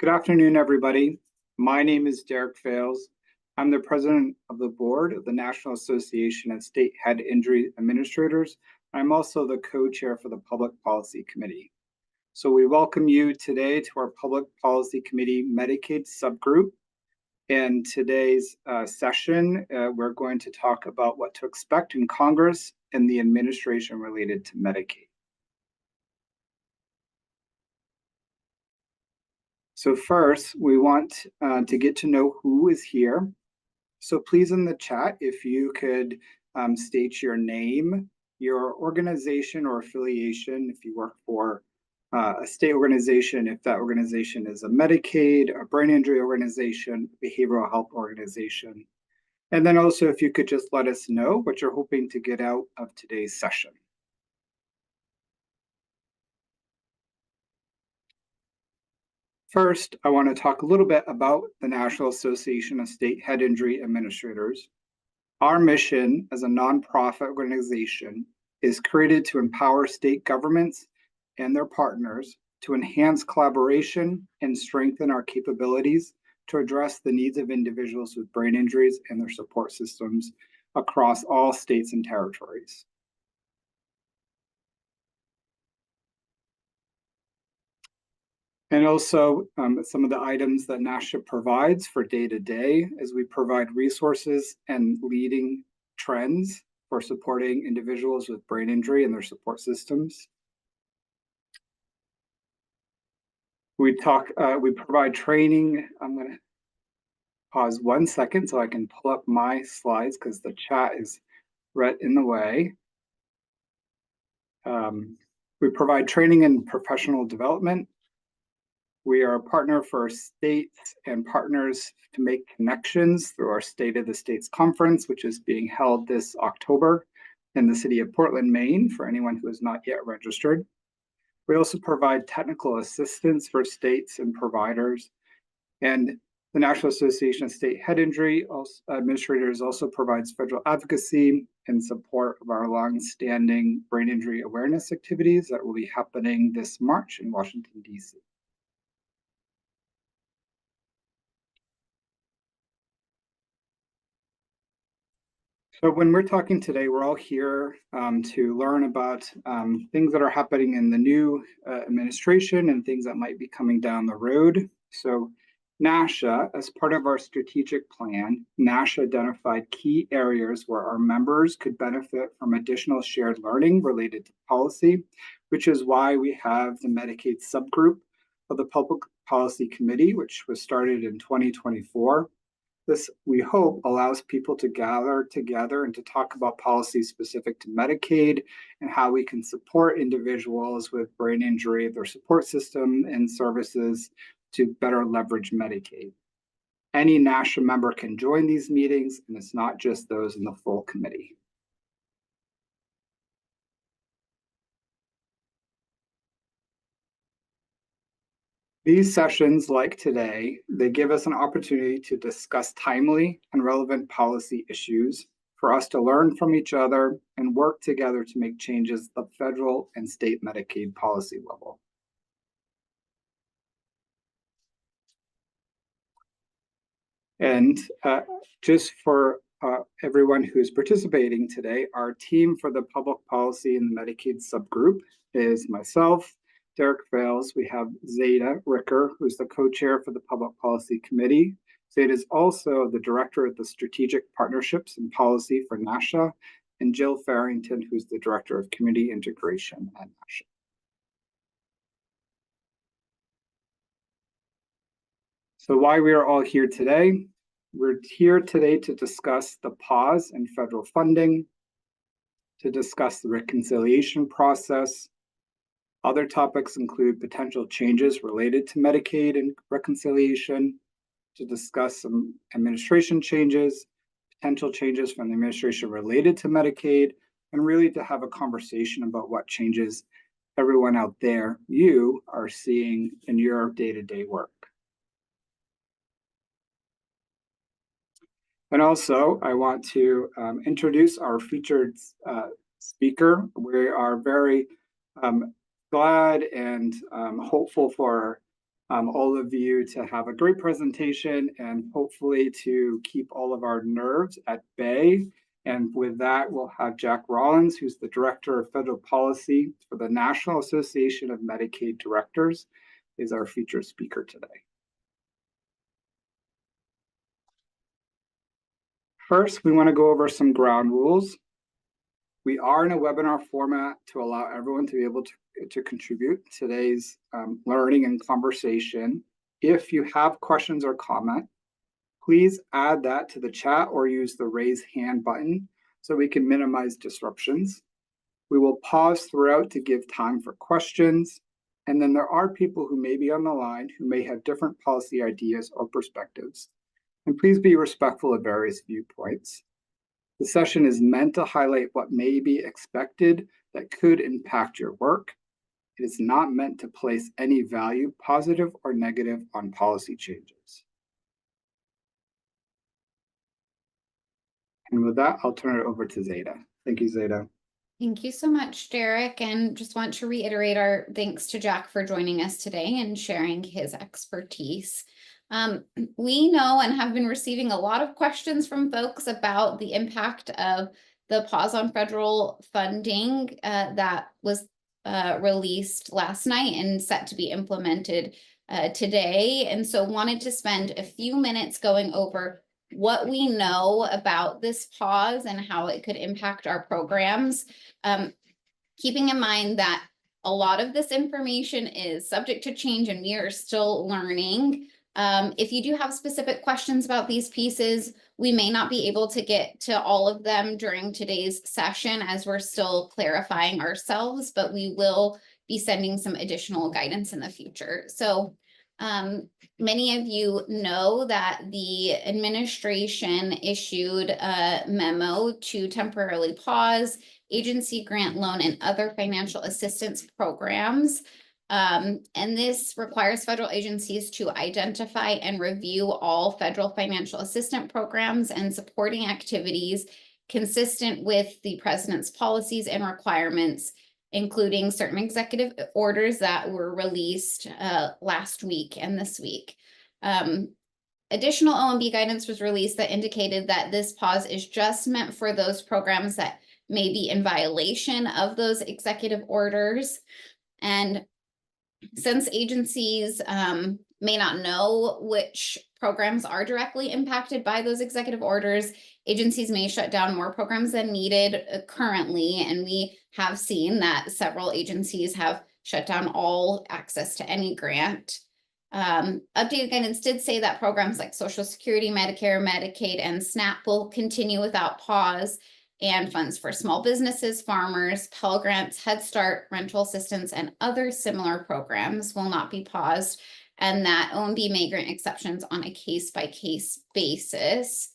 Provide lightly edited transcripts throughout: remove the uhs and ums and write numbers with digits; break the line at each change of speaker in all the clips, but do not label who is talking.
Good afternoon, everybody. My name is Derek Fales. I'm the president of the board of the National Association of State Head Injury Administrators. I'm also the co-chair for the Public Policy Committee. So we welcome you today to our Public Policy Committee Medicaid Subgroup. In today's session, we're going to talk about what to expect in Congress and the administration related to Medicaid. So first, we want to get to know who is here. So please in the chat, if you could state your name, your organization or affiliation, if you work for a state organization, if that organization is a Medicaid, a brain injury organization, behavioral health organization. And then also if you could just let us know what you're hoping to get out of today's session. First, I want to talk a little bit about the National Association of State Head Injury Administrators. Our mission as a nonprofit organization is created to empower state governments and their partners to enhance collaboration and strengthen our capabilities to address the needs of individuals with brain injuries and their support systems across all states and territories. And also some of the items that NASHIA provides for day-to-day is we provide resources and leading trends for supporting individuals with brain injury and their support systems. We provide training. I'm going to pause 1 second so I can pull up my slides because the chat is right in the way. We provide training and professional development. We are a partner for states and partners to make connections through our State of the States Conference, which is being held this October in the city of Portland, Maine, for anyone who is not yet registered. We also provide technical assistance for states and providers. And the National Association of State Head Injury Administrators also provides federal advocacy and support of our long-standing brain injury awareness activities that will be happening this March in Washington, D.C. So when we're talking today, we're all here to learn about things that are happening in the new administration and things that might be coming down the road. So NASHIA, as part of our strategic plan, NASHIA identified key areas where our members could benefit from additional shared learning related to policy, which is why we have the Medicaid Subgroup of the Public Policy Committee, which was started in 2024. This, we hope, allows people to gather together and to talk about policies specific to Medicaid and how we can support individuals with brain injury, their support system and services to better leverage Medicaid. Any NASHIA member can join these meetings, and it's not just those in the full committee. These sessions, like today, they give us an opportunity to discuss timely and relevant policy issues for us to learn from each other and work together to make changes at the federal and state Medicaid policy level. And just for everyone who is participating today, our team for the public policy and the Medicaid subgroup is myself, Derek Fales. We have Zeta Ricker, who's the co-chair for the Public Policy Committee. Zeta is also the director of the Strategic Partnerships and Policy for NASHIA, and Jill Farrington, who's the director of Community Integration at NASHIA. So why we are all here today? We're here today to discuss the pause in federal funding, to discuss the reconciliation process. Other topics include potential changes related to Medicaid and reconciliation, to discuss some administration changes, potential changes from the administration related to Medicaid, and really to have a conversation about what changes everyone out there, you, are seeing in your day-to-day work. And also, I want to introduce our featured speaker. We are very glad and hopeful for all of you to have a great presentation and hopefully to keep all of our nerves at bay. And with that, we'll have Jack Rollins, who's the Director of Federal Policy for the National Association of Medicaid Directors, is our featured speaker today. First, we want to go over some ground rules. We are in a webinar format to allow everyone to be able to contribute today's learning and conversation. If you have questions or comment, please add that to the chat or use the raise hand button so we can minimize disruptions. We will pause throughout to give time for questions. And then there are people who may be on the line who may have different policy ideas or perspectives. And please be respectful of various viewpoints. The session is meant to highlight what may be expected that could impact your work. It is not meant to place any value, positive or negative, on policy changes. And with that, I'll turn it over to Zeta. Thank you, Zeta.
Thank you so much, Derek. And just want to reiterate our thanks to Jack for joining us today and sharing his expertise. We know and have been receiving a lot of questions from folks about the impact of the pause on federal funding that was released last night and set to be implemented today. And so wanted to spend a few minutes going over what we know about this pause and how it could impact our programs, keeping in mind that a lot of this information is subject to change and we are still learning. If you do have specific questions about these pieces, we may not be able to get to all of them during today's session as we're still clarifying ourselves, but we will be sending some additional guidance in the future. So many of you know that the administration issued a memo to temporarily pause agency grant loan and other financial assistance programs. And this requires federal agencies to identify and review all federal financial assistance programs and supporting activities consistent with the president's policies and requirements, including certain executive orders that were released last week and this week. Additional OMB guidance was released that indicated that this pause is just meant for those programs that may be in violation of those executive orders. And since agencies may not know which programs are directly impacted by those executive orders, agencies may shut down more programs than needed currently. And we have seen that several agencies have shut down all access to any grant. Updated guidance did say that programs like Social Security, Medicare, Medicaid, and SNAP will continue without pause, and funds for small businesses, farmers, Pell Grants, Head Start, rental assistance, and other similar programs will not be paused, and that OMB may grant exceptions on a case-by-case basis.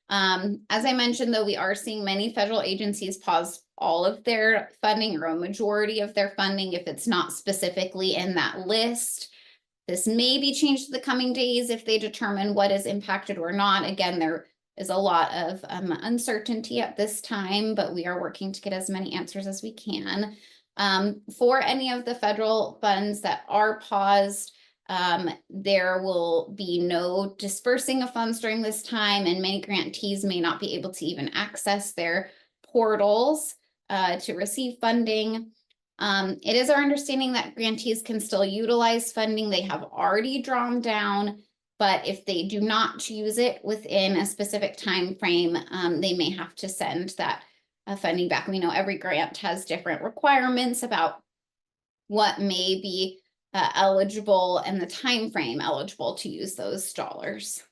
As I mentioned, though, we are seeing many federal agencies pause all of their funding or a majority of their funding if it's not specifically in that list. This may be changed in the coming days if they determine what is impacted or not. Again, there is a lot of uncertainty at this time, but we are working to get as many answers as we can. For any of the federal funds that are paused, there will be no dispersing of funds during this time, and many grantees may not be able to even access their portals to receive funding. It is our understanding that grantees can still utilize funding they have already drawn down, but if they do not use it within a specific time frame, they may have to send that funding back. We know every grant has different requirements about what may be eligible and the time frame eligible to use those dollars.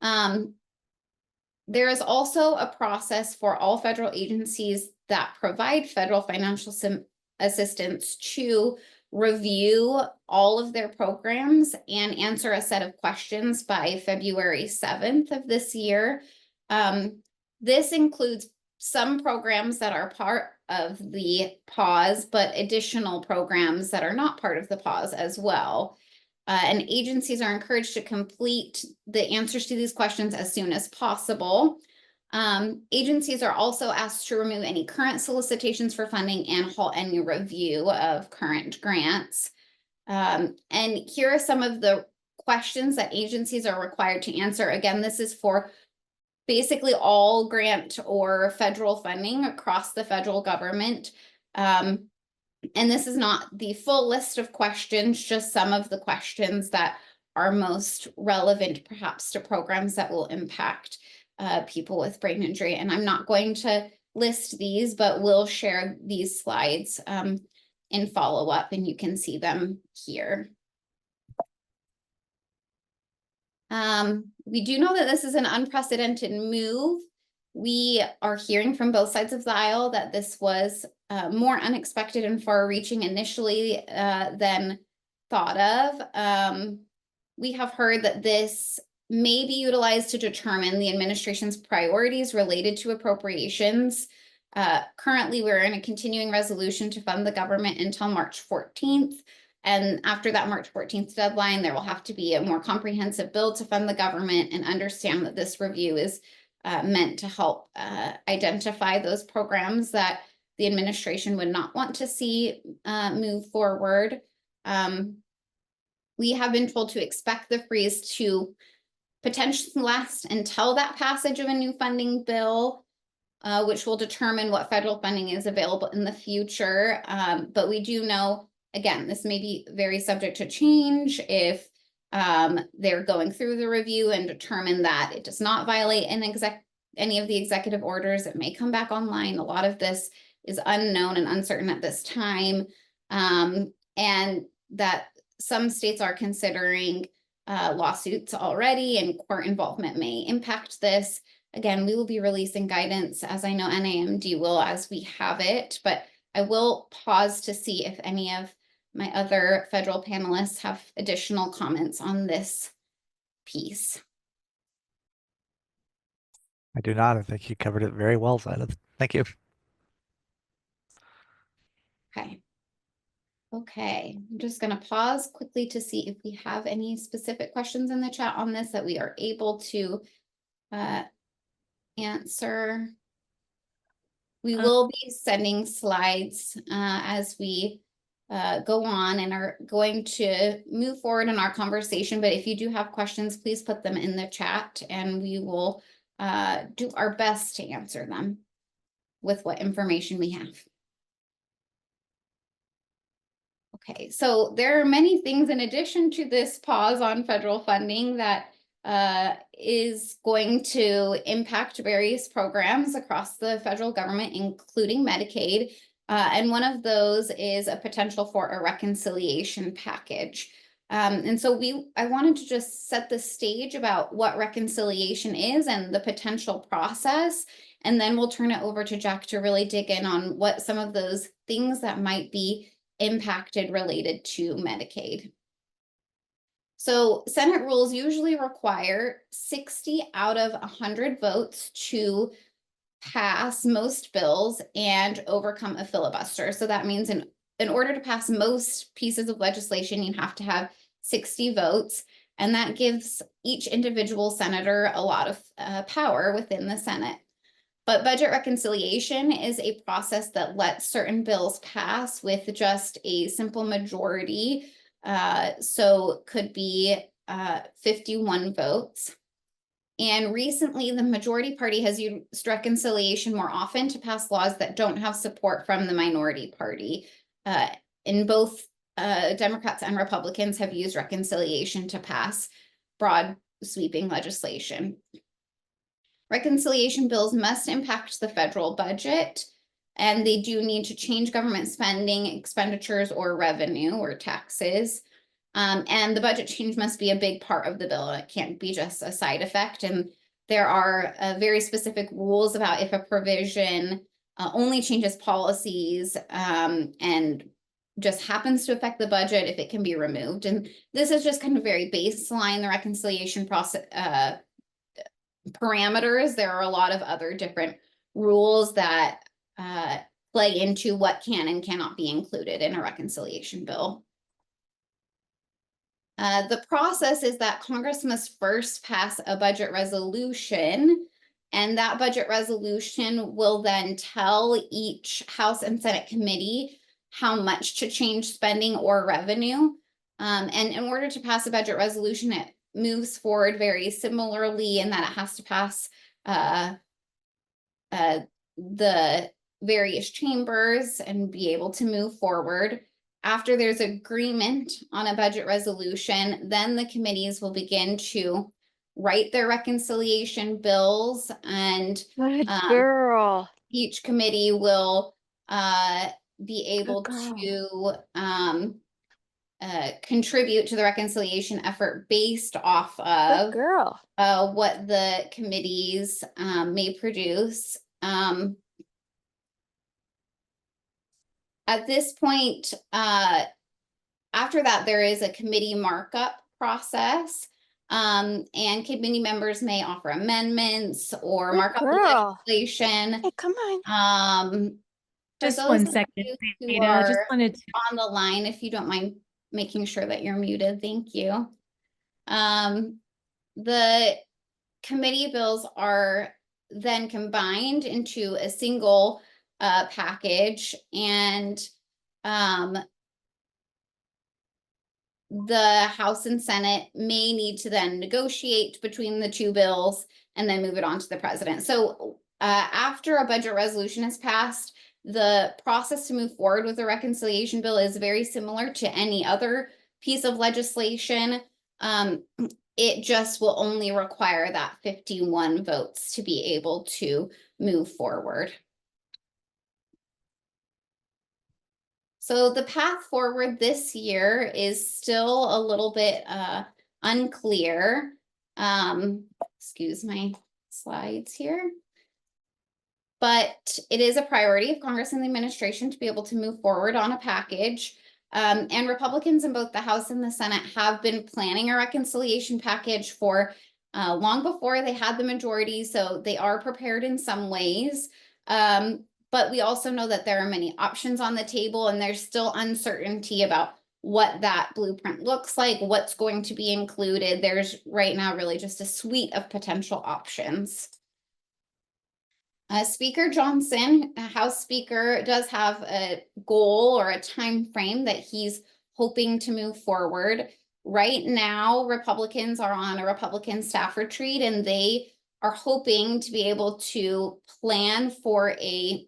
There is also a process for all federal agencies that provide federal financial assistance to review all of their programs and answer a set of questions by February 7th of this year. This includes some programs that are part of the pause, but additional programs that are not part of the pause as well. And agencies are encouraged to complete the answers to these questions as soon as possible. Agencies are also asked to remove any current solicitations for funding and halt any review of current grants. And here are some of the questions that agencies are required to answer. Again, this is for basically all grant or federal funding across the federal government. And this is not the full list of questions, just some of the questions that are most relevant perhaps to programs that will impact people with brain injury. And I'm not going to list these, but we'll share these slides in follow-up, and you can see them here. We do know that this is an unprecedented move. We are hearing from both sides of the aisle that this was more unexpected and far-reaching initially than thought of. We have heard that this may be utilized to determine the administration's priorities related to appropriations. Currently, we're in a continuing resolution to fund the government until March 14th. And after that March 14th deadline, there will have to be a more comprehensive bill to fund the government, and understand that this review is meant to help identify those programs that the administration would not want to see move forward. We have been told to expect the freeze to potentially last until that passage of a new funding bill, which will determine what federal funding is available in the future. But we do know, again, this may be very subject to change if they're going through the review and determine that it does not violate any of the executive orders. It may come back online. A lot of this is unknown and uncertain at this time, and that some states are considering lawsuits already, and court involvement may impact this. Again, we will be releasing guidance, as I know NAMD will, as we have it, but I will pause to see if any of my other federal panelists have additional comments on this piece.
I do not. I think you covered it very well, Zida. Thank you.
Okay, I'm just going to pause quickly to see if we have any specific questions in the chat on this that we are able to answer. We will be sending slides as we go on, and are going to move forward in our conversation. But if you do have questions, please put them in the chat, and we will do our best to answer them with what information we have. Okay, so there are many things in addition to this pause on federal funding that is going to impact various programs across the federal government, including Medicaid. And one of those is a potential for a reconciliation package. And so I wanted to just set the stage about what reconciliation is and the potential process. And then we'll turn it over to Jack to really dig in on what some of those things that might be impacted related to Medicaid. So Senate rules usually require 60 out of 100 votes to pass most bills and overcome a filibuster. So that means in order to pass most pieces of legislation, you have to have 60 votes, and that gives each individual senator a lot of power within the Senate. But budget reconciliation is a process that lets certain bills pass with just a simple majority. So could be 51 votes. And recently, the majority party has used reconciliation more often to pass laws that don't have support from the minority party. In both Democrats and Republicans have used reconciliation to pass broad sweeping legislation. Reconciliation bills must impact the federal budget, and they do need to change government spending, expenditures, or revenue or taxes. And the budget change must be a big part of the bill. It can't be just a side effect. And there are very specific rules about if a provision only changes policies and just happens to affect the budget, if it can be removed. And this is just kind of very baseline, the reconciliation process parameters. There are a lot of other different rules that play into what can and cannot be included in a reconciliation bill. The process is that Congress must first pass a budget resolution, and that budget resolution will then tell each House and Senate committee how much to change spending or revenue. And in order to pass a budget resolution, it moves forward very similarly in that it has to pass the various chambers and be able to move forward. After there's agreement on a budget resolution, then the committees will begin to write their reconciliation bills, and
Good girl.
each committee will be able
girl.
to contribute to the reconciliation effort based off
Good
of
girl.
what the committees may produce. At this point, after that, there is a committee markup process, and committee members may offer amendments or
Good
mark up the
girl.
legislation.
Hey, come on.
For
Just
those
one
of
second,
you who
Theta. I just
are
wanted to.
on the line, if you don't mind making sure that you're muted, thank you. The committee bills are then combined into a single package, and the House and Senate may need to then negotiate between the two bills and then move it on to the president. So after a budget resolution is passed, the process to move forward with the reconciliation bill is very similar to any other piece of legislation. It just will only require that 51 votes to be able to move forward. So the path forward this year is still a little bit unclear. Excuse my slides here. But it is a priority of Congress and the administration to be able to move forward on a package. And Republicans in both the House and the Senate have been planning a reconciliation package for long before they had the majority. So they are prepared in some ways. But we also know that there are many options on the table, and there's still uncertainty about what that blueprint looks like, what's going to be included. There's right now really just a suite of potential options. Speaker Johnson, House Speaker, does have a goal or a time frame that he's hoping to move forward. Right now, Republicans are on a Republican staff retreat, and they are hoping to be able to plan for a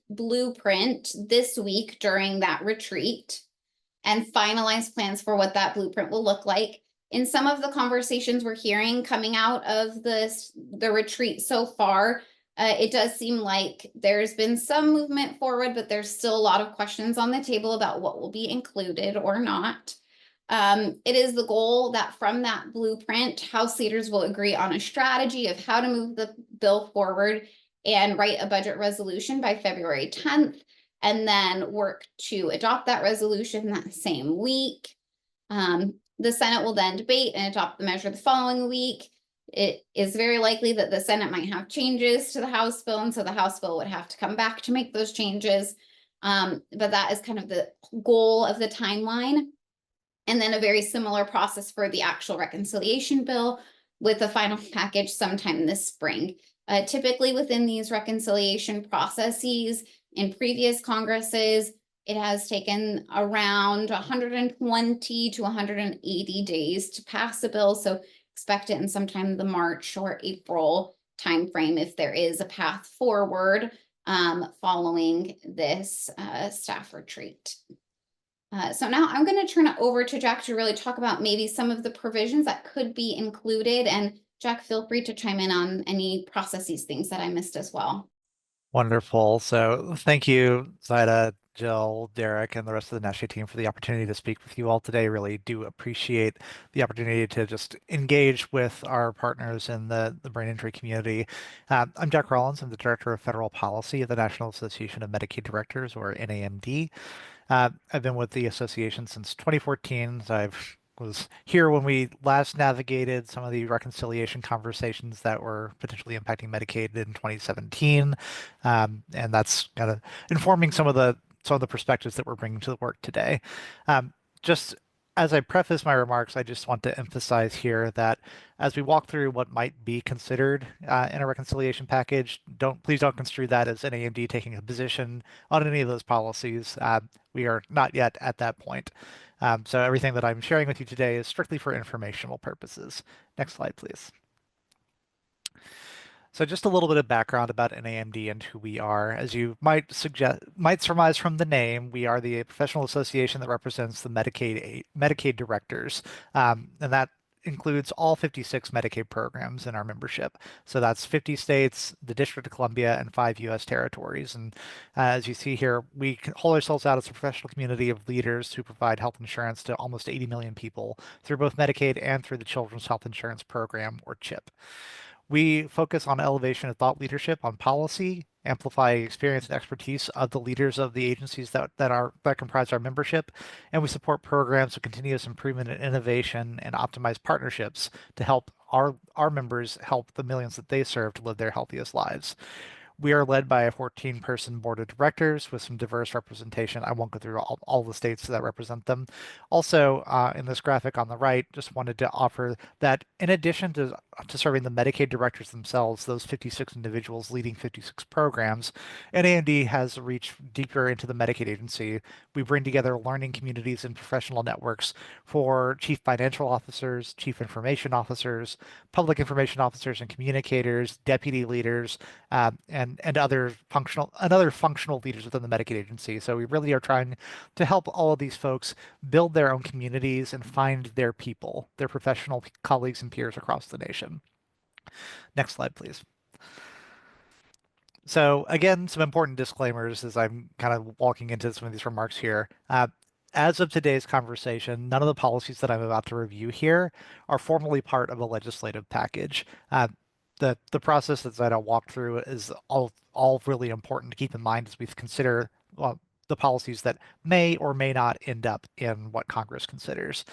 blueprint this week during that retreat and finalize plans for what that blueprint will look like. In some of the conversations we're hearing coming out of the retreat so far, it does seem like there's been some movement forward, but there's still a lot of questions on the table about what will be included or not. It is the goal that from that blueprint, House leaders will agree on a strategy of how to move the bill forward and write a budget resolution by February 10th, and then work to adopt that resolution that same week. The Senate will then debate and adopt the measure the following week. It is very likely that the Senate might have changes to the House bill, and so the House bill would have to come back to make those changes. But that is kind of the goal of the timeline. And then a very similar process for the actual reconciliation bill, with a final package sometime this spring. Typically within these reconciliation processes in previous Congresses, it has taken around 120 to 180 days to pass a bill. So expect it in sometime the March or April timeframe if there is a path forward following this staff retreat. So now I'm going to turn it over to Jack to really talk about maybe some of the provisions that could be included. And Jack, feel free to chime in on any processes, things that I missed as well.
Wonderful. So thank you, Zaida, Jill, Derek, and the rest of the NASHIA team for the opportunity to speak with you all today. Really do appreciate the opportunity to just engage with our partners in the brain injury community. I'm Jack Rollins. I'm the Director of Federal Policy at the National Association of Medicaid Directors, or NAMD. I've been with the association since 2014. So I was here when we last navigated some of the reconciliation conversations that were potentially impacting Medicaid in 2017. And that's kind of informing some of the perspectives that we're bringing to the work today. Just as I preface my remarks, I just want to emphasize here that as we walk through what might be considered in a reconciliation package, please don't construe that as NAMD taking a position on any of those policies. We are not yet at that point. So everything that I'm sharing with you today is strictly for informational purposes. Next slide, please. So just a little bit of background about NAMD and who we are. As you might surmise from the name, we are the professional association that represents the Medicaid directors, and that includes all 56 Medicaid programs in our membership. So that's 50 states, the District of Columbia, and 5 U.S. territories. And as you see here, we hold ourselves out as a professional community of leaders who provide health insurance to almost 80 million people through both Medicaid and through the Children's Health Insurance Program, or CHIP. We focus on elevation of thought leadership on policy, amplify experience and expertise of the leaders of the agencies that comprise our membership, and we support programs of continuous improvement and innovation and optimize partnerships to help our members help the millions that they serve to live their healthiest lives. We are led by a 14-person board of directors with some diverse representation. I won't go through all the states that represent them. Also, in this graphic on the right, just wanted to offer that in addition to serving the Medicaid directors themselves, those 56 individuals leading 56 programs, NAMD has reached deeper into the Medicaid agency. We bring together learning communities and professional networks for chief financial officers, chief information officers, public information officers and communicators, deputy leaders, and other functional leaders within the Medicaid agency. So we really are trying to help all of these folks build their own communities and find their people, their professional colleagues and peers across the nation. Next slide, please. So again, some important disclaimers as I'm kind of walking into some of these remarks here. As of today's conversation, none of the policies that I'm about to review here are formally part of a legislative package. The process that Zaida walked through is all really important to keep in mind as we consider the policies that may or may not end up in what Congress considers.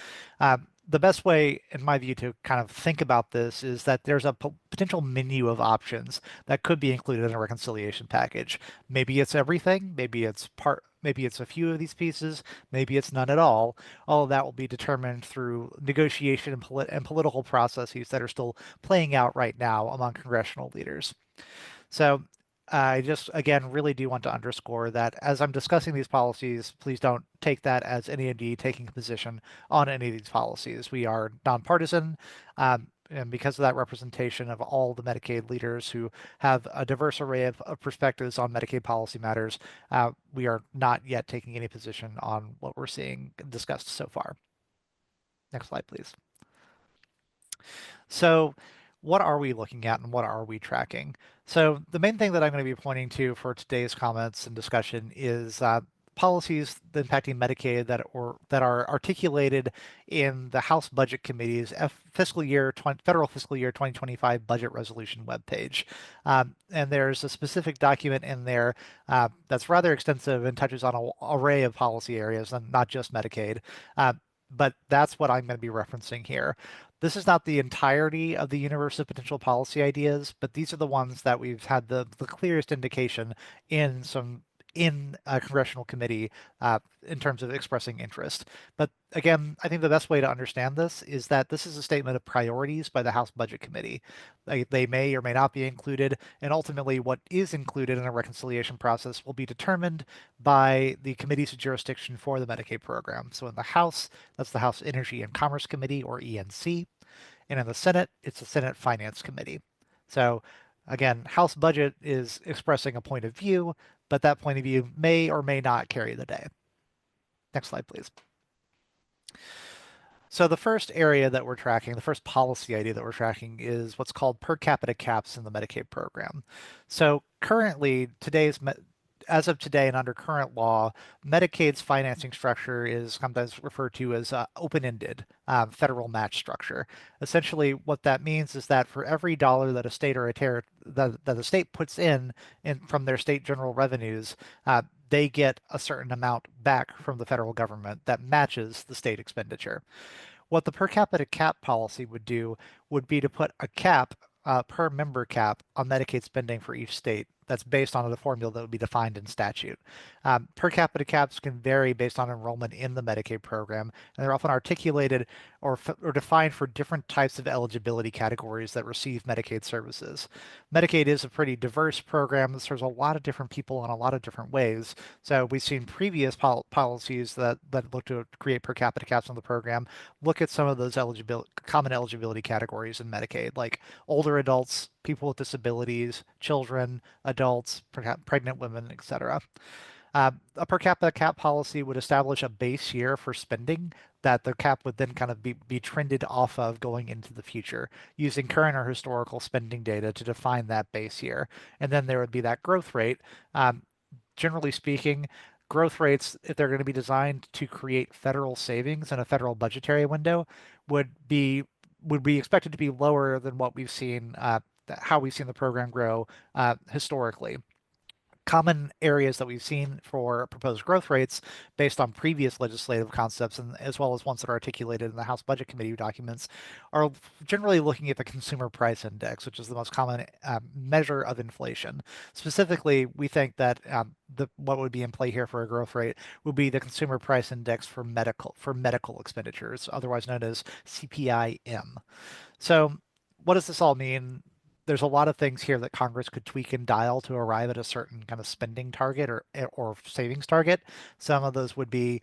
The best way, in my view, to kind of think about this is that there's a potential menu of options that could be included in a reconciliation package. Maybe it's everything, maybe it's a few of these pieces, maybe it's none at all. All of that will be determined through negotiation and political processes that are still playing out right now among congressional leaders. So I just, again, really do want to underscore that as I'm discussing these policies, please don't take that as NAMD taking a position on any of these policies. We are nonpartisan, and because of that representation of all the Medicaid leaders who have a diverse array of perspectives on Medicaid policy matters, we are not yet taking any position on what we're seeing discussed so far. Next slide, please. So what are we looking at and what are we tracking? So the main thing that I'm going to be pointing to for today's comments and discussion is policies impacting Medicaid that are articulated in the House Budget Committee's federal fiscal year 2025 budget resolution webpage. And there's a specific document in there that's rather extensive and touches on an array of policy areas and not just Medicaid. But that's what I'm going to be referencing here. This is not the entirety of the universe of potential policy ideas, but these are the ones that we've had the clearest indication in a congressional committee in terms of expressing interest. But again, I think the best way to understand this is that this is a statement of priorities by the House Budget Committee. They may or may not be included, and ultimately what is included in a reconciliation process will be determined by the committee's jurisdiction for the Medicaid program. So in the House, that's the House Energy and Commerce Committee, or ENC, and in the Senate, it's the Senate Finance Committee. So again, House Budget is expressing a point of view, but that point of view may or may not carry the day. Next slide, please. So the first area that we're tracking, the first policy idea that we're tracking is what's called per capita caps in the Medicaid program. So currently, as of today and under current law, Medicaid's financing structure is sometimes referred to as open-ended federal match structure. Essentially, what that means is that for every dollar that a state or that the state puts in from their state general revenues, they get a certain amount back from the federal government that matches the state expenditure. What the per capita cap policy would do would be to put a cap, per member cap, on Medicaid spending for each state that's based on a formula that would be defined in statute. Per capita caps can vary based on enrollment in the Medicaid program, and they're often articulated or defined for different types of eligibility categories that receive Medicaid services. Medicaid is a pretty diverse program that serves a lot of different people in a lot of different ways. So we've seen previous policies that look to create per capita caps on the program look at some of those common eligibility categories in Medicaid, like older adults, people with disabilities, children, adults, pregnant women, etc. A per capita cap policy would establish a base year for spending that the cap would then kind of be trended off of going into the future using current or historical spending data to define that base year. And then there would be that growth rate. Generally speaking, growth rates, if they're going to be designed to create federal savings in a federal budgetary window, would be expected to be lower than what we've seen, how we've seen the program grow historically. Common areas that we've seen for proposed growth rates based on previous legislative concepts, and as well as ones that are articulated in the House Budget Committee documents, are generally looking at the Consumer Price Index, which is the most common measure of inflation. Specifically, we think that what would be in play here for a growth rate would be the Consumer Price Index for medical expenditures, otherwise known as CPI-M. So what does this all mean? There's a lot of things here that Congress could tweak and dial to arrive at a certain kind of spending target or savings target. Some of those would be,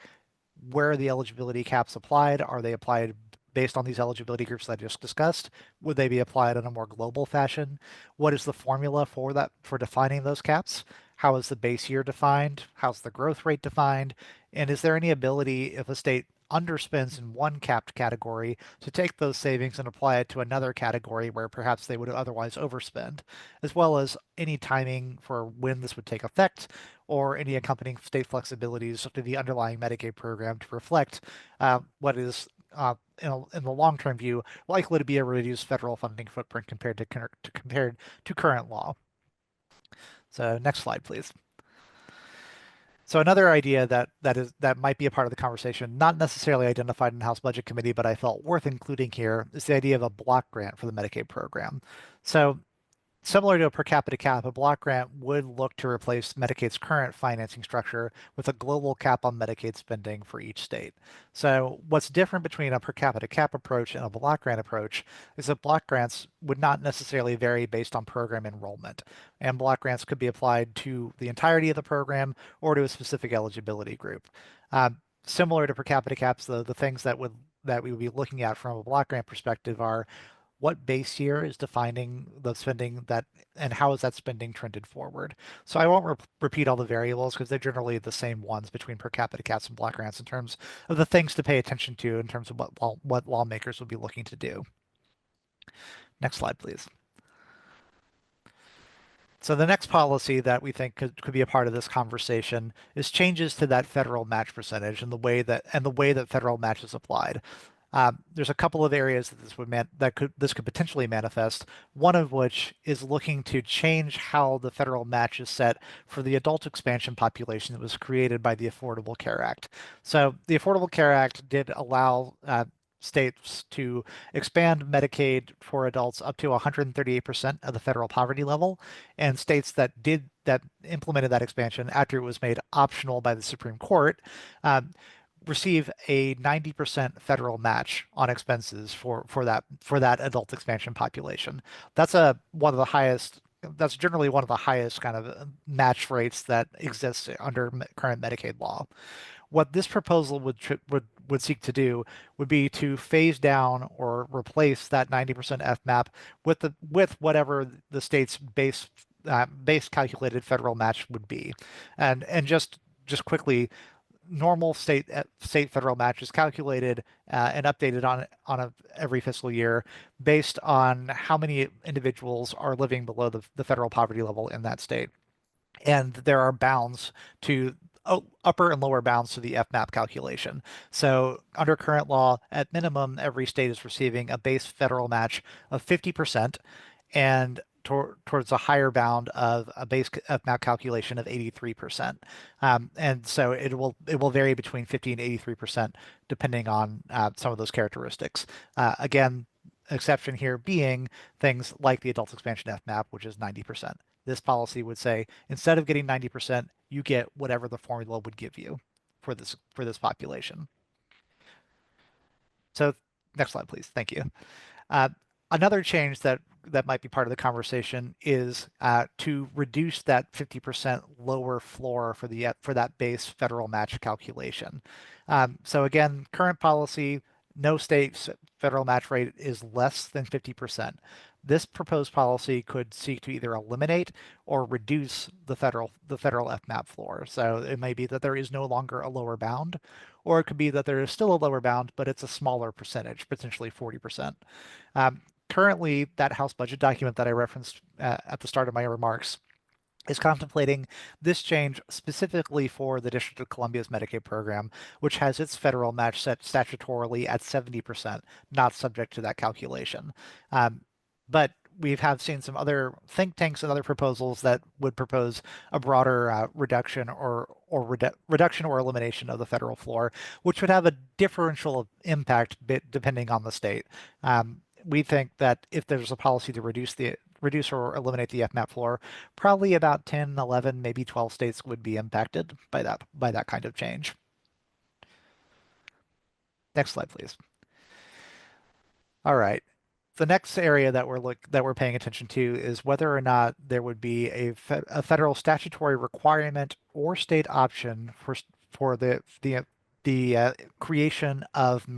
where are the eligibility caps applied? Are they applied based on these eligibility groups that I just discussed? Would they be applied in a more global fashion? What is the formula for defining those caps? How is the base year defined? How's the growth rate defined? And is there any ability, if a state underspends in one capped category, to take those savings and apply it to another category where perhaps they would otherwise overspend, as well as any timing for when this would take effect, or any accompanying state flexibilities to the underlying Medicaid program to reflect what is, in the long-term view, likely to be a reduced federal funding footprint compared to current law. So next slide, please. So another idea that might be a part of the conversation, not necessarily identified in the House Budget Committee, but I felt worth including here, is the idea of a block grant for the Medicaid program. So similar to a per capita cap, a block grant would look to replace Medicaid's current financing structure with a global cap on Medicaid spending for each state. So what's different between a per capita cap approach and a block grant approach is that block grants would not necessarily vary based on program enrollment, and block grants could be applied to the entirety of the program or to a specific eligibility group. Similar to per capita caps, the things that we would be looking at from a block grant perspective are, what base year is defining the spending and how is that spending trended forward? So I won't repeat all the variables because they're generally the same ones between per capita caps and block grants in terms of the things to pay attention to in terms of what lawmakers would be looking to do. Next slide, please. So the next policy that we think could be a part of this conversation is changes to that federal match percentage and the way that federal match is applied. There's a couple of areas that this could potentially manifest, one of which is looking to change how the federal match is set for the adult expansion population that was created by the Affordable Care Act. So the Affordable Care Act did allow states to expand Medicaid for adults up to 138% of the federal poverty level, and states that implemented that expansion after it was made optional by the Supreme Court receive a 90% federal match on expenses for that adult expansion population. That's generally one of the highest kind of match rates that exists under current Medicaid law. What this proposal would seek to do would be to phase down or replace that 90% FMAP with whatever the state's base calculated federal match would be, and just quickly, normal state federal match is calculated and updated on every fiscal year based on how many individuals are living below the federal poverty level in that state. And there are bounds to upper and lower bounds to the FMAP calculation. So under current law, at minimum, every state is receiving a base federal match of 50%, and towards a higher bound of a base FMAP calculation of 83%. And so it will vary between 50 and 83% depending on some of those characteristics. Again, exception here being things like the adult expansion FMAP, which is 90%. this policy would say, instead of getting 90%, you get whatever the formula would give you for this population. So next slide, please. Thank you. Another change that might be part of the conversation is to reduce that 50% lower floor for that base federal match calculation. So again, current policy, no state's federal match rate is less than 50%. This proposed policy could seek to either eliminate or reduce the federal FMAP floor. So it may be that there is no longer a lower bound, or it could be that there is still a lower bound, but it's a smaller percentage, potentially 40%. Currently, that House budget document that I referenced at the start of my remarks is contemplating this change specifically for the District of Columbia's Medicaid program, which has its federal match set statutorily at 70%, not subject to that calculation. But we have seen some other think tanks and other proposals that would propose a broader reduction or elimination of the federal floor, which would have a differential impact depending on the state. We think that if there's a policy to reduce or eliminate the FMAP floor, probably about 10, 11, maybe 12 states would be impacted by that kind of change. Next slide, please. All right. The next area that we're paying attention to is whether or not there would be a federal statutory requirement or state option for the creation of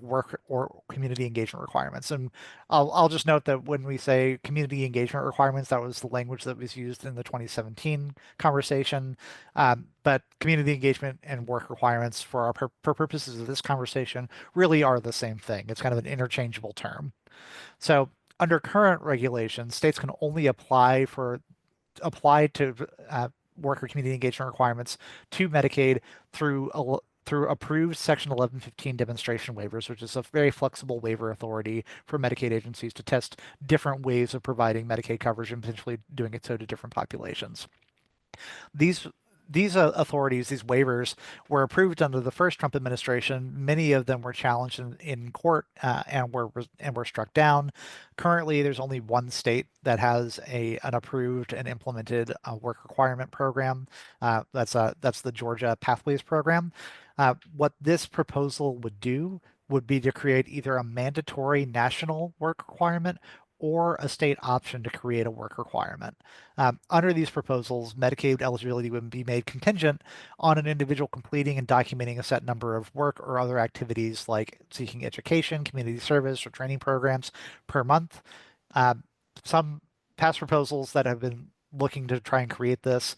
work or community engagement requirements. And I'll just note that when we say community engagement requirements, that was the language that was used in the 2017 conversation. But community engagement and work requirements for purposes of this conversation really are the same thing. It's kind of an interchangeable term. So under current regulations, states can only apply to worker community engagement requirements to Medicaid through approved Section 1115 demonstration waivers, which is a very flexible waiver authority for Medicaid agencies to test different ways of providing Medicaid coverage and potentially doing it so to different populations. These authorities, these waivers, were approved under the first Trump administration. Many of them were challenged in court and were struck down. Currently, there's only one state that has an approved and implemented work requirement program. That's the Georgia Pathways Program. What this proposal would do would be to create either a mandatory national work requirement or a state option to create a work requirement. Under these proposals, Medicaid eligibility would be made contingent on an individual completing and documenting a set number of work or other activities like seeking education, community service, or training programs per month. Some past proposals that have been looking to try and create this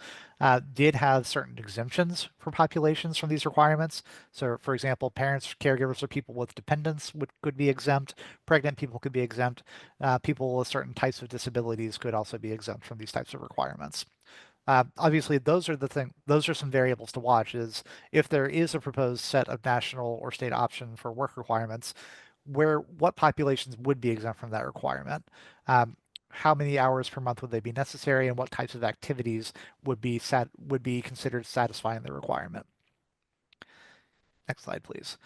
did have certain exemptions for populations from these requirements. So, for example, parents, caregivers, or people with dependents could be exempt. Pregnant people could be exempt. People with certain types of disabilities could also be exempt from these types of requirements. Obviously, those are some variables to watch. Is if there is a proposed set of national or state option for work requirements, what populations would be exempt from that requirement? How many hours per month would they be necessary, and what types of activities would be considered satisfying the requirement? Next slide, please.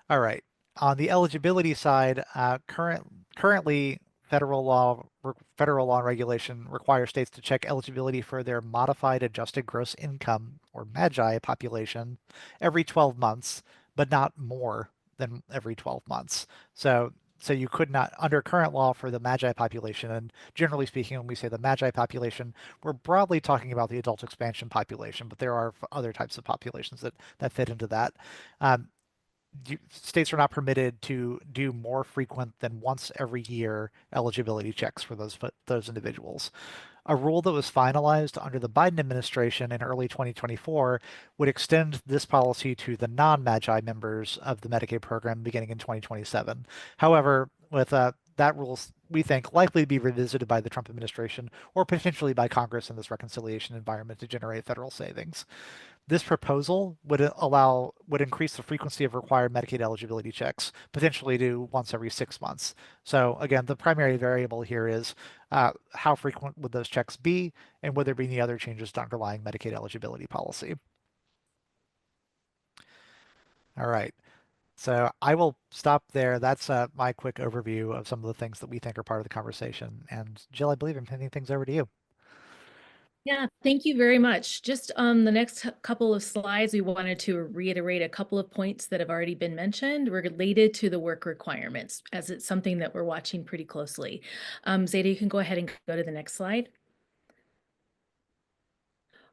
All right. On the eligibility side, currently federal law and regulation requires states to check eligibility for their modified adjusted gross income, or MAGI, population every 12 months, but not more than every 12 months. So you could not, under current law for the MAGI population, and generally speaking, when we say the MAGI population, we're broadly talking about the adult expansion population, but there are other types of populations that fit into that. States are not permitted to do more frequent than once every year eligibility checks for those individuals. A rule that was finalized under the Biden administration in early 2024 would extend this policy to the non-MAGI members of the Medicaid program beginning in 2027. However, with that rule, we think, likely to be revisited by the Trump administration or potentially by Congress in this reconciliation environment to generate federal savings. This proposal would increase the frequency of required Medicaid eligibility checks, potentially to once every 6 months. So again, the primary variable here is how frequent would those checks be, and would there be any other changes to underlying Medicaid eligibility policy? All right. So I will stop there. That's my quick overview of some of the things that we think are part of the conversation. And Jill, I believe I'm handing things over to you.
Yeah, thank you very much. Just on the next couple of slides, we wanted to reiterate a couple of points that have already been mentioned related to the work requirements, as it's something that we're watching pretty closely. Zeta, you can go ahead and go to the next slide.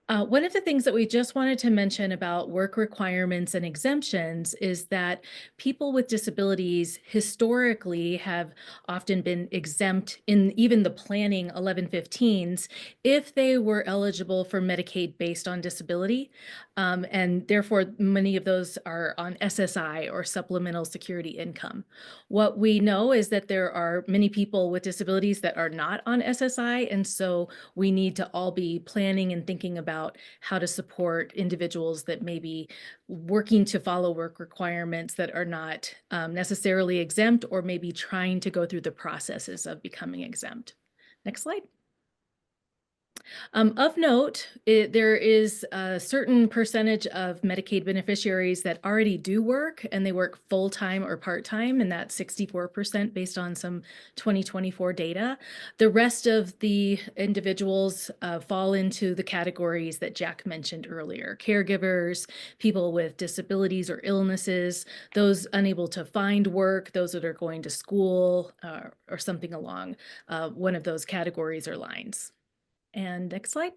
One of the things that we just wanted to mention about work requirements and exemptions is that people with disabilities historically have often been exempt in even the planning 1115s if they were eligible for Medicaid based on disability. And therefore, many of those are on SSI or supplemental security income. What we know is that there are many people with disabilities that are not on SSI, and so we need to all be planning and thinking about how to support individuals that may be working to follow work requirements that are not necessarily exempt, or maybe trying to go through the processes of becoming exempt. Next slide. Of note, there is a certain percentage of Medicaid beneficiaries that already do work, and they work full-time or part-time, and that's 64% based on some 2024 data. The rest of the individuals fall into the categories that Jack mentioned earlier: caregivers, people with disabilities or illnesses, those unable to find work, those that are going to school, or something along one of those categories or lines. And next slide.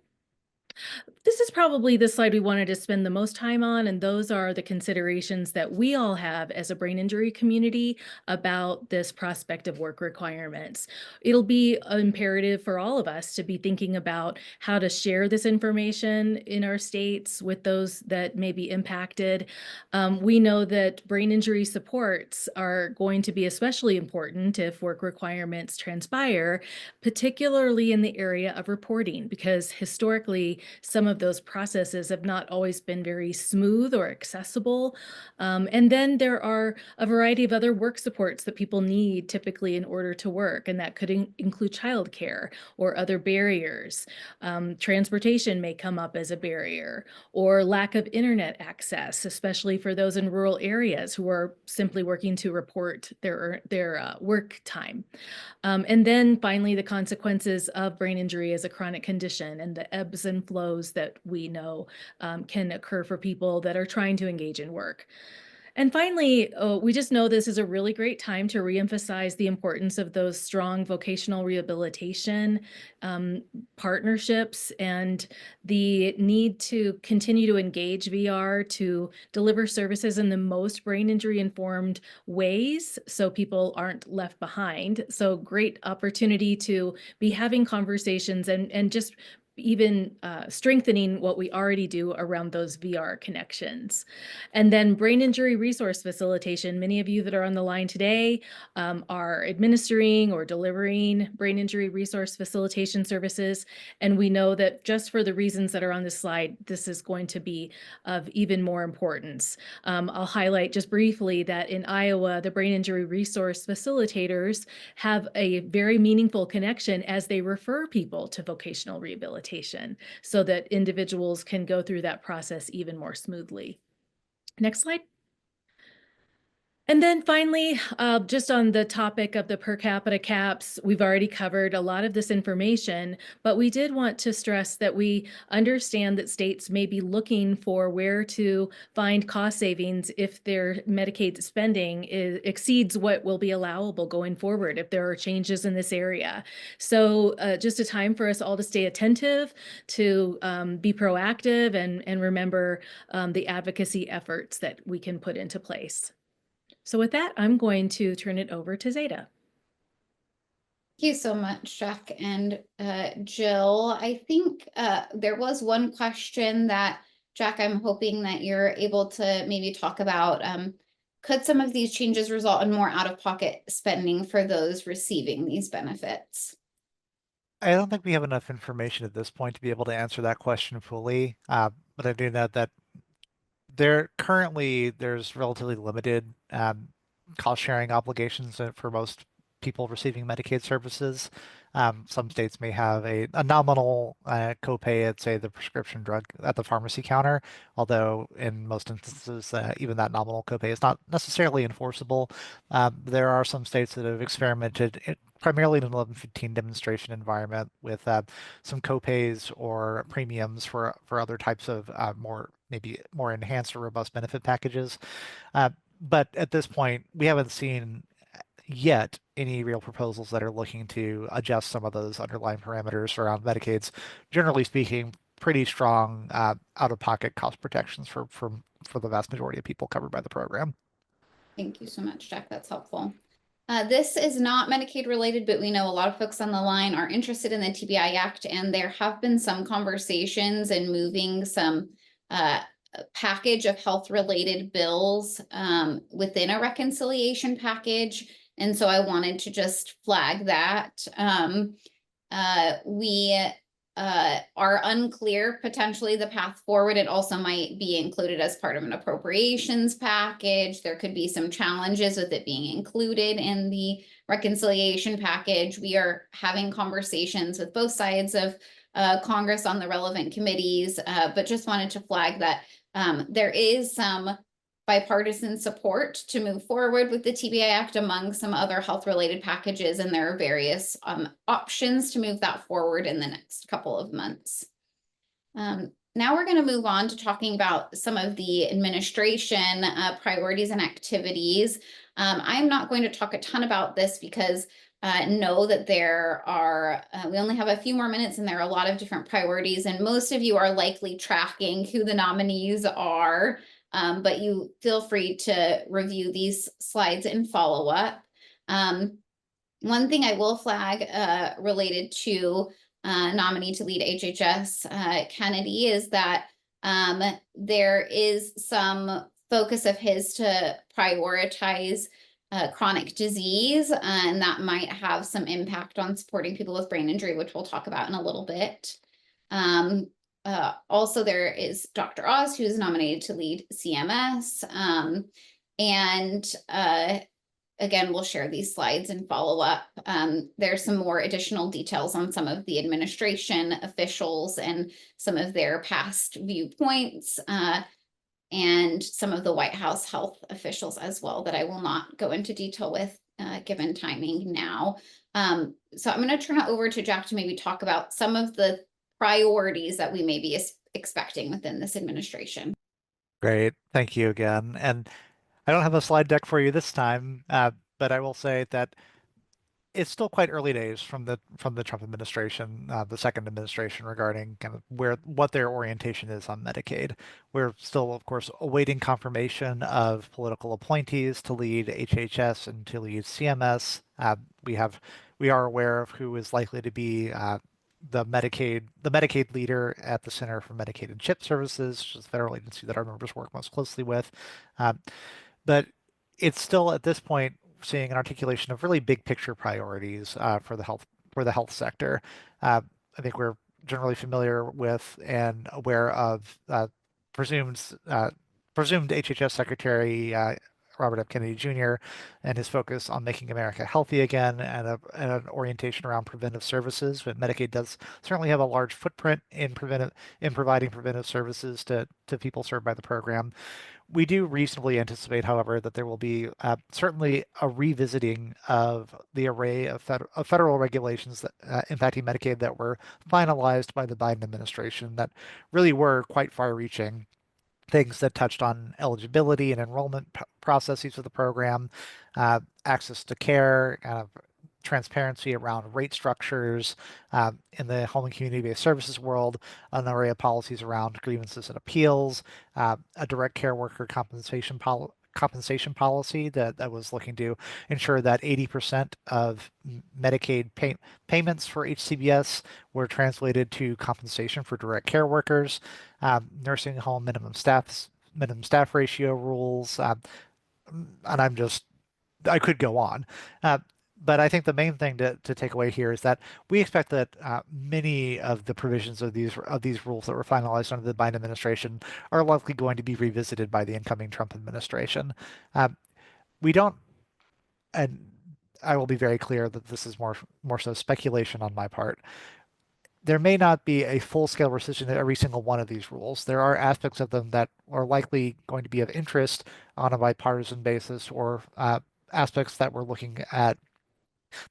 This is probably the slide we wanted to spend the most time on, and those are the considerations that we all have as a brain injury community about this prospect of work requirements. It'll be imperative for all of us to be thinking about how to share this information in our states with those that may be impacted. We know that brain injury supports are going to be especially important if work requirements transpire, particularly in the area of reporting, because historically, some of those processes have not always been very smooth or accessible. And then there are a variety of other work supports that people need typically in order to work, and that could include childcare or other barriers. Transportation may come up as a barrier, or lack of internet access, especially for those in rural areas who are simply working to report their work time. And then finally, the consequences of brain injury as a chronic condition and the ebbs and flows that we know can occur for people that are trying to engage in work. And finally, we just know this is a really great time to reemphasize the importance of those strong vocational rehabilitation partnerships, and the need to continue to engage VR to deliver services in the most brain injury informed ways so people aren't left behind. So great opportunity to be having conversations and just even strengthening what we already do around those VR connections. And then brain injury resource facilitation. Many of you that are on the line today are administering or delivering brain injury resource facilitation services. And we know that just for the reasons that are on this slide, this is going to be of even more importance. I'll highlight just briefly that in Iowa, the brain injury resource facilitators have a very meaningful connection as they refer people to vocational rehabilitation, so that individuals can go through that process even more smoothly. Next slide. And then finally, just on the topic of the per capita caps, we've already covered a lot of this information, but we did want to stress that we understand that states may be looking for where to find cost savings if their Medicaid spending exceeds what will be allowable going forward if there are changes in this area. So just a time for us all to stay attentive, to be proactive, and remember the advocacy efforts that we can put into place. So with that, I'm going to turn it over to Zeta.
Thank you so much, Jack and Jill. I think there was one question that, Jack, I'm hoping that you're able to maybe talk about. Could some of these changes result in more out-of-pocket spending for those receiving these benefits?
I don't think we have enough information at this point to be able to answer that question fully, but I do know that there's relatively limited cost sharing obligations for most people receiving Medicaid services. Some states may have a nominal copay at, say, the prescription drug at the pharmacy counter, although in most instances, even that nominal copay is not necessarily enforceable. There are some states that have experimented primarily in an 1115 demonstration environment with some copays or premiums for other types of maybe more enhanced or robust benefit packages. But at this point, we haven't seen yet any real proposals that are looking to adjust some of those underlying parameters around Medicaid's, generally speaking, pretty strong out-of-pocket cost protections for the vast majority of people covered by the program.
Thank you so much, Jack. That's helpful. This is not Medicaid related, but we know a lot of folks on the line are interested in the TBI Act, and there have been some conversations and moving some package of health related bills within a reconciliation package. And so I wanted to just flag that. We are unclear potentially the path forward. It also might be included as part of an appropriations package. There could be some challenges with it being included in the reconciliation package. We are having conversations with both sides of Congress on the relevant committees, but just wanted to flag that there is some bipartisan support to move forward with the TBI Act among some other health-related packages, and there are various options to move that forward in the next couple of months. Now we're going to move on to talking about some of the administration priorities and activities. I'm not going to talk a ton about this because know that there are, we only have a few more minutes and there are a lot of different priorities, and most of you are likely tracking who the nominees are. But you feel free to review these slides and follow up. One thing I will flag related to nominee to lead HHS Kennedy is that there is some focus of his to prioritize chronic disease, and that might have some impact on supporting people with brain injury, which we'll talk about in a little bit. Also, there is Dr. Oz, who is nominated to lead CMS. Again, we'll share these slides and follow up. There's some more additional details on some of the administration officials and some of their past viewpoints, and some of the White House health officials as well that I will not go into detail with given timing now. So I'm going to turn it over to Jack to maybe talk about some of the priorities that we may be expecting within this administration.
Great, thank you again. And I don't have a slide deck for you this time, but I will say that it's still quite early days from the Trump administration, the second administration, regarding kind of what their orientation is on Medicaid. We're still, of course, awaiting confirmation of political appointees to lead HHS and to lead CMS. We are aware of who is likely to be the Medicaid leader at the Center for Medicaid and CHIP Services, which is the federal agency that our members work most closely with. But it's still at this point seeing an articulation of really big picture priorities for the health sector. I think we're generally familiar with and aware of presumed HHS Secretary Robert F. Kennedy Jr. and his focus on making America healthy again, and an orientation around preventive services. But Medicaid does certainly have a large footprint in providing preventive services to people served by the program. We do reasonably anticipate, however, that there will be certainly a revisiting of the array of federal regulations that impacting Medicaid that were finalized by the Biden administration that really were quite far-reaching. Things that touched on eligibility and enrollment processes of the program, access to care, kind of transparency around rate structures in the home and community-based services world, an array of policies around grievances and appeals, a direct care worker compensation policy that was looking to ensure that 80% of Medicaid payments for HCBS were translated to compensation for direct care workers, nursing home minimum staff ratio rules, and I could go on. But I think the main thing to take away here is that we expect that many of the provisions of these rules that were finalized under the Biden administration are likely going to be revisited by the incoming Trump administration. We don't, and I will be very clear that this is more so speculation on my part. There may not be a full-scale rescission to every single one of these rules. There are aspects of them that are likely going to be of interest on a bipartisan basis, or aspects that we're looking at,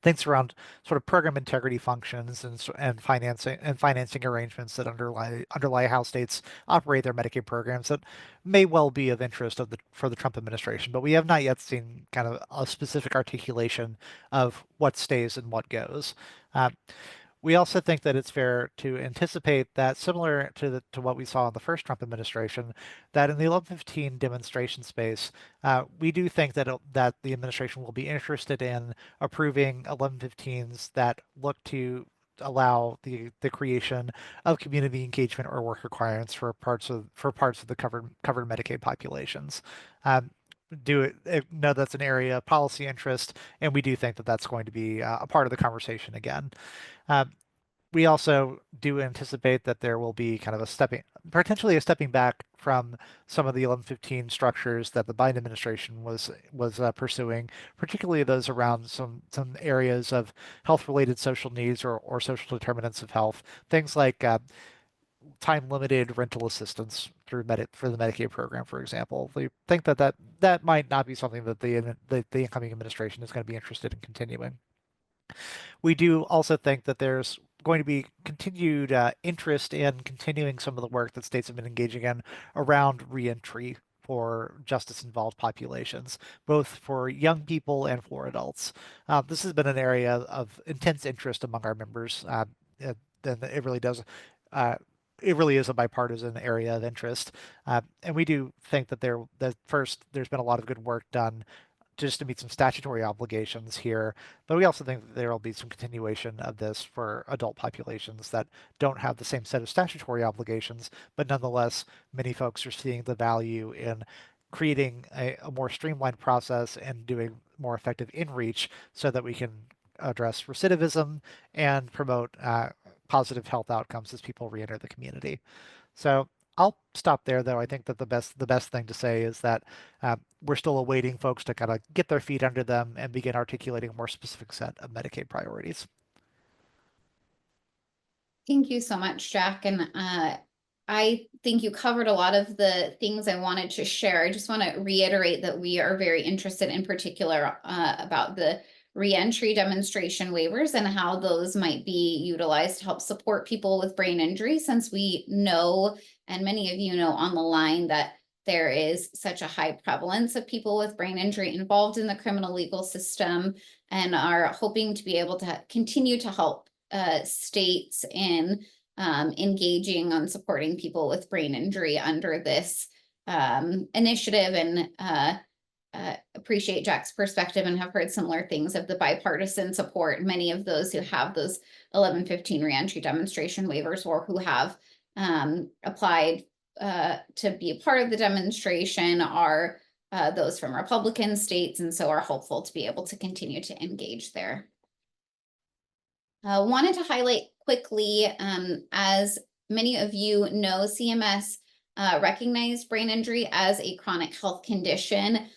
things around sort of program integrity functions and financing arrangements that underlie how states operate their Medicaid programs that may well be of interest for the Trump administration. But we have not yet seen kind of a specific articulation of what stays and what goes. We also think that it's fair to anticipate that, similar to what we saw in the first Trump administration, that in the 1115 demonstration space, we do think that the administration will be interested in approving 1115s that look to allow the creation of community engagement or work requirements for parts of the covered Medicaid populations. Know that's an area of policy interest, and we do think that that's going to be a part of the conversation again. We also do anticipate that there will be kind of potentially a stepping back from some of the 1115 structures that the Biden administration was pursuing, particularly those around some areas of health-related social needs or social determinants of health, things like time-limited rental assistance for the Medicaid program, for example. We think that might not be something that the incoming administration is going to be interested in continuing. We do also think that there's going to be continued interest in continuing some of the work that states have been engaging in around reentry for justice-involved populations, both for young people and for adults. This has been an area of intense interest among our members, and it really does. It really is a bipartisan area of interest, and we do think that there's been a lot of good work done just to meet some statutory obligations here, but we also think that there will be some continuation of this for adult populations that don't have the same set of statutory obligations, but nonetheless, many folks are seeing the value in creating a more streamlined process and doing more effective in-reach so that we can address recidivism and promote positive health outcomes as people reenter the community. So I'll stop there, though. I think that the best thing to say is that we're still awaiting folks to kind of get their feet under them and begin articulating a more specific set of Medicaid priorities.
Thank you so much, Jack. And I think you covered a lot of the things I wanted to share. I just want to reiterate that we are very interested in particular about the reentry demonstration waivers and how those might be utilized to help support people with brain injury, since we know, and many of you know on the line, that there is such a high prevalence of people with brain injury involved in the criminal legal system, and are hoping to be able to continue to help states in engaging on supporting people with brain injury under this initiative, and appreciate Jack's perspective and have heard similar things of the bipartisan support. Many of those who have those 1115 reentry demonstration waivers, or who have applied to be a part of the demonstration, are those from Republican states, and so are hopeful to be able to continue to engage there. Wanted to highlight quickly, as many of you know, CMS recognized brain injury as a chronic health condition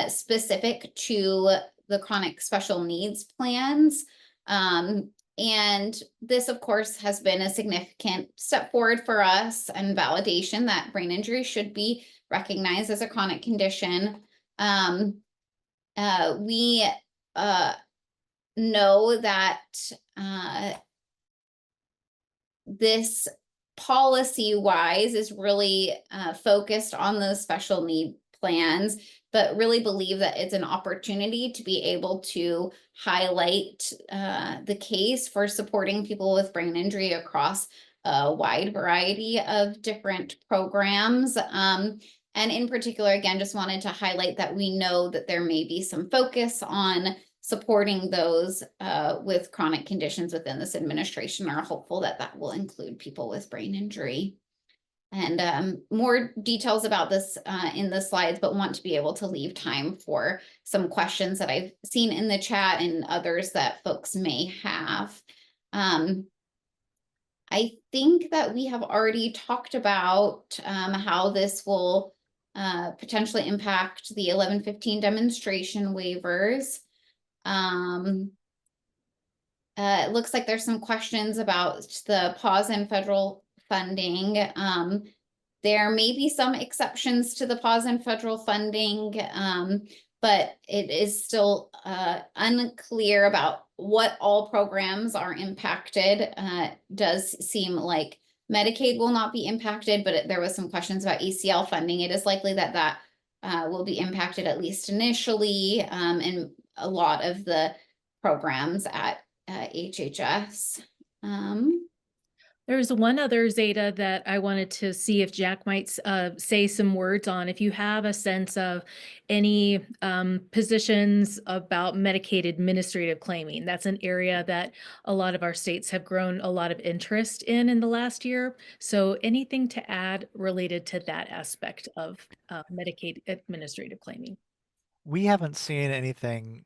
specific to the chronic special needs plans. And this, of course, has been a significant step forward for us, and validation that brain injury should be recognized as a chronic condition. We know that this policy-wise is really focused on those special need plans, but really believe that it's an opportunity to be able to highlight the case for supporting people with brain injury across a wide variety of different programs. And in particular, again, just wanted to highlight that we know that there may be some focus on supporting those with chronic conditions within this administration, are hopeful that that will include people with brain injury. And more details about this in the slides, but want to be able to leave time for some questions that I've seen in the chat and others that folks may have. I think that we have already talked about how this will potentially impact the 1115 demonstration waivers. It looks like there's some questions about the pause in federal funding. There may be some exceptions to the pause in federal funding, but it is still unclear about what all programs are impacted. Does seem like Medicaid will not be impacted, but there was some questions about ACL funding. It is likely that that will be impacted at least initially, and a lot of the programs at HHS.
There's one other, Zeta, that I wanted to see if Jack might say some words on. If you have a sense of any positions about Medicaid administrative claiming, that's an area that a lot of our states have grown a lot of interest in the last year. So anything to add related to that aspect of Medicaid administrative claiming?
We haven't seen anything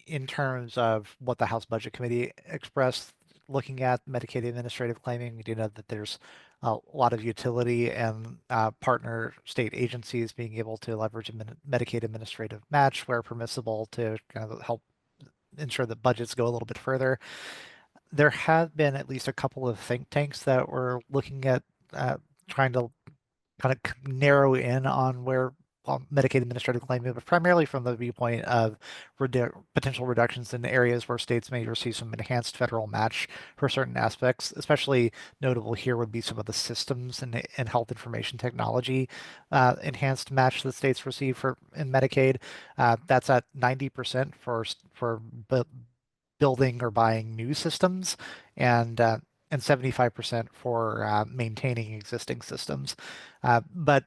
in terms of what the House Budget Committee expressed looking at Medicaid administrative claiming. We do know that there's a lot of utility and partner state agencies being able to leverage a Medicaid administrative match where permissible to kind of help ensure that budgets go a little bit further. There have been at least a couple of think tanks that were looking at trying to kind of narrow in on where Medicaid administrative claiming, but primarily from the viewpoint of potential reductions in areas where states may receive some enhanced federal match for certain aspects. Especially notable here would be some of the systems and health information technology enhanced match that states receive in Medicaid. That's at 90% for building or buying new systems, and 75% for maintaining existing systems. But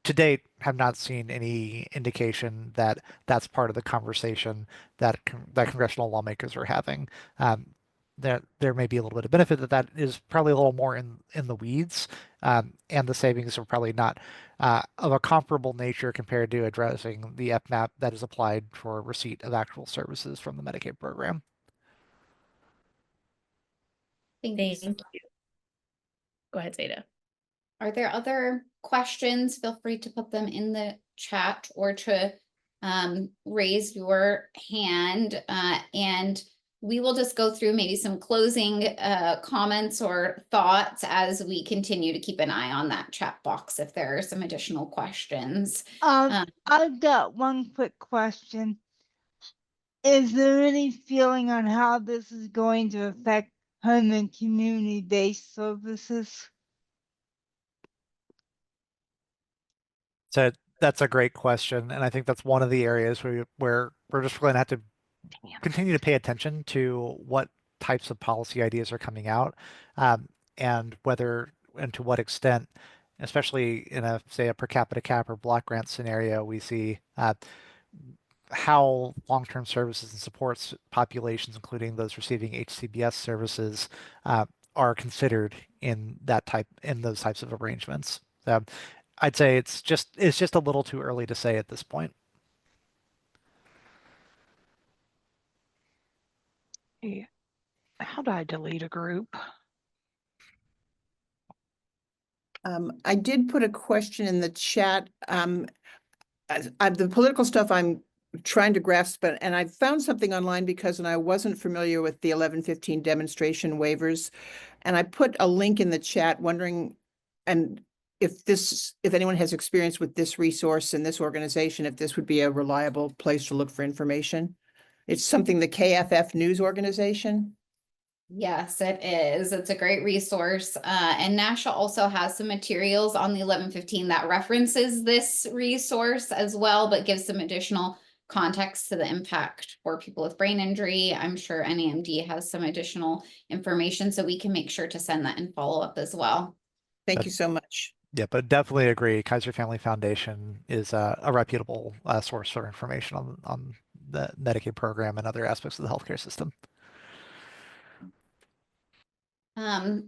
to date, have not seen any indication that that's part of the conversation that congressional lawmakers are having. There may be a little bit of benefit that is probably a little more in the weeds, and the savings are probably not of a comparable nature compared to addressing the FMAP that is applied for receipt of actual services from the Medicaid program.
Thank you.
Go ahead, Zeta.
Are there other questions? Feel free to put them in the chat or to raise your hand, and we will just go through maybe some closing comments or thoughts as we continue to keep an eye on that chat box if there are some additional questions.
I've got one quick question. Is there any feeling on how this is going to affect home and community-based services?
So that's a great question, and I think that's one of the areas where we're just going to have to continue to pay attention to what types of policy ideas are coming out, and whether and to what extent, especially in a per capita cap or block grant scenario, we see how long-term services and supports populations, including those receiving HCBS services, are considered in those types of arrangements. So I'd say it's just a little too early to say at this point.
Hey, how do I delete a group?
I did put a question in the chat. The political stuff I'm trying to grasp, and I found something online because I wasn't familiar with the 1115 demonstration waivers, and I put a link in the chat wondering, and if anyone has experience with this resource and this organization, if this would be a reliable place to look for information. It's something, the KFF News Organization.
Yes, it is. It's a great resource. And NASHIA also has some materials on the 1115 that references this resource as well, but gives some additional context to the impact for people with brain injury. I'm sure NAMD has some additional information, so we can make sure to send that in follow up as well.
Thank you so much.
Yeah, but definitely agree. Kaiser Family Foundation is a reputable source for information on the Medicaid program and other aspects of the healthcare system.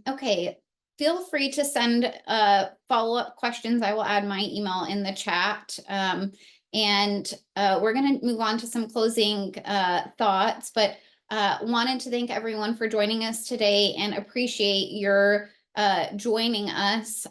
Okay, feel free to send follow-up questions. I will add my email in the chat. And we're going to move on to some closing thoughts, but wanted to thank everyone for joining us today and appreciate your joining us.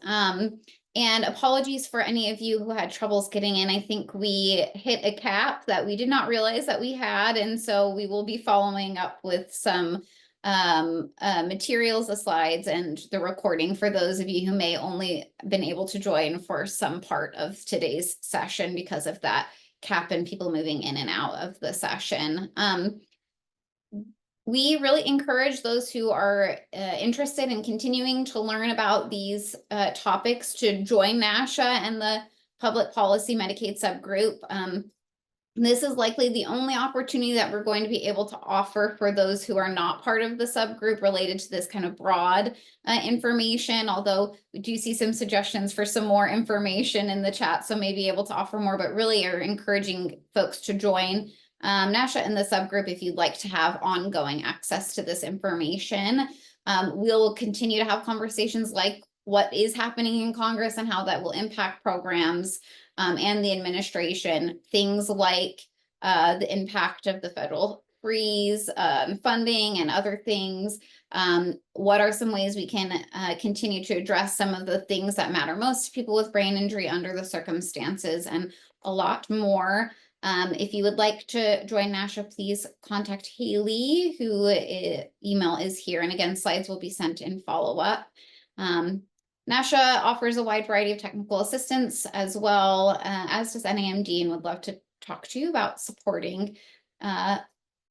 And apologies for any of you who had troubles getting in. I think we hit a cap that we did not realize that we had. And so we will be following up with some materials, the slides, and the recording for those of you who may only been able to join for some part of today's session because of that cap and people moving in and out of the session. We really encourage those who are interested in continuing to learn about these topics to join NASHIA and the Public Policy Medicaid Subgroup. This is likely the only opportunity that we're going to be able to offer for those who are not part of the subgroup related to this kind of broad information, although we do see some suggestions for some more information in the chat, so maybe able to offer more, but really are encouraging folks to join NASHIA in the subgroup if you'd like to have ongoing access to this information. We'll continue to have conversations like what is happening in Congress and how that will impact programs and the administration, things like the impact of the federal freeze, funding and other things. What are some ways we can continue to address some of the things that matter most to people with brain injury under the circumstances, and a lot more. If you would like to join NASHIA, please contact Haley, who email is here. And again, slides will be sent in follow-up. NASHIA offers a wide variety of technical assistance as well, as does NAMD, and would love to talk to you about supporting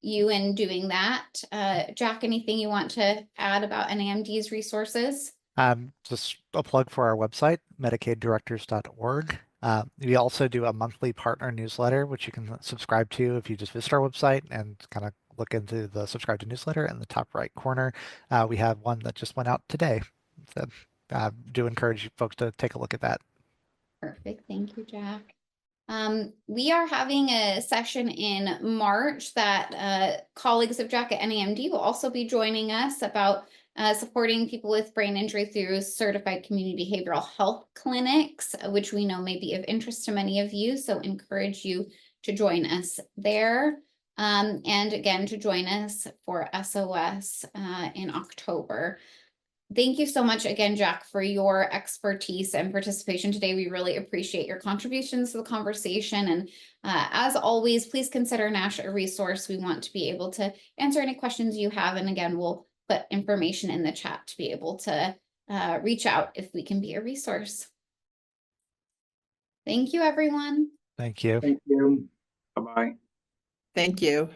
you in doing that. Jack, anything you want to add about NAMD's resources?
Just a plug for our website, medicaiddirectors.org. We also do a monthly partner newsletter, which you can subscribe to if you just visit our website and kind of look into the subscribe to newsletter in the top right corner. We have one that just went out today. So do encourage folks to take a look at that.
Perfect. Thank you, Jack. We are having a session in March that colleagues of Jack at NAMD will also be joining us about supporting people with brain injury through certified community behavioral health clinics, which we know may be of interest to many of you. So encourage you to join us there. And again, to join us for SOS in October. Thank you so much again, Jack, for your expertise and participation today. We really appreciate your contributions to the conversation. And as always, please consider NASHIA a resource. We want to be able to answer any questions you have. And again, we'll put information in the chat to be able to reach out if we can be a resource. Thank you, everyone.
Thank you.
Thank you. Bye-bye.
Thank you.